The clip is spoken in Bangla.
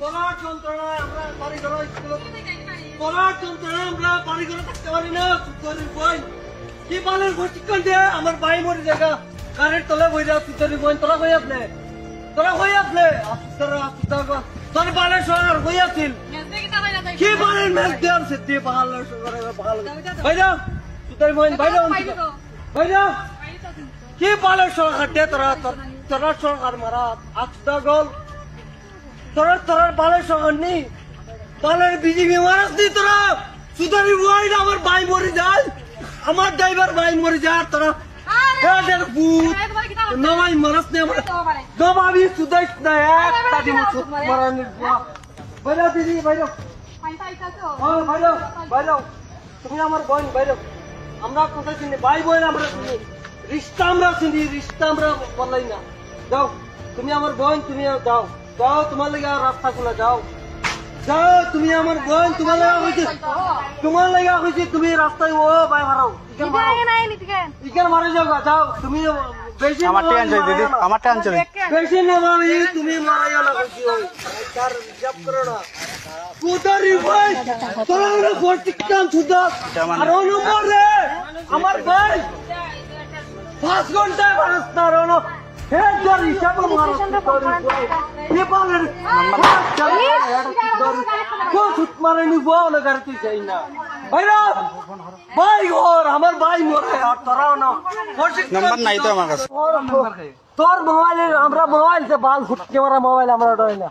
গলার যন্ত্রণায় আমরা বাড়ি ঘরে গলার যন্ত্রণায় আমরা বাড়ি ঘরে থাকতে পারি না। সুতরির বই কি বালের প্রশিক্ষণ দিয়ে আমার ভাই মরে জায়গা কারের তলে বই দেওয়া। সুতরির বই তোরা হয়ে আসলে তোর বালের সরকার হয়ে আসছিল কি বালের ম্যাচ দেওয়ার সে দিয়ে বালের সরকার ভালো ভাইরা সুতরির বই ভাইরা কি বালের সরকার দিয়ে তোরা সরকার মারা আস্তা গল তোরা বালের সরকার নি বালের বিজেপি মারাস নি তোরা। সুতরির বই আমার ভাই মরে যায়, আমার ড্রাইভার ভাই মরে যায়, তোরা নবাই মারাস নে আমার নবাবি সুদাইস না একটা দিন মারানির বাইরে দিদি বাইরে বাইরে তুমি আমার বোন বাইরে আমরা কোথায় চিনি ভাই বোন আমরা চিনি রিস্তা আমরা চিনি রিস্তা আমরা বলাই না। যাও তুমি আমার বোন তুমি যাও যাও তোমার লেগে রাস্তা খুলে যাও যাও তুমি আমার বোন তোমার লেগে হয়েছে তুমি রাস্তায় ও ভাই মারাও ইকেন মারে যাও যাও তুমি বেশি বেশি নামাবি তুমি মারাইও না বেশি হয় তার জব করো না কোদারি ভাই তোরা ওরা প্রশিক্ষণ সুদা আর ও নম্বর রে আমার ভাই 5 ঘন্টায় রাস্তা রনো হে জর হিসাব মারো ये बालर को सुत मारे नी वो ना करती सही ना भाईरा भाई और हमार भाई मोरे और तोरा ना नंबर नहीं तो हमारे पास तोर मोबाइल हमरा मोबाइल से बाल फुट के मारा मोबाइल हमरा डोय ना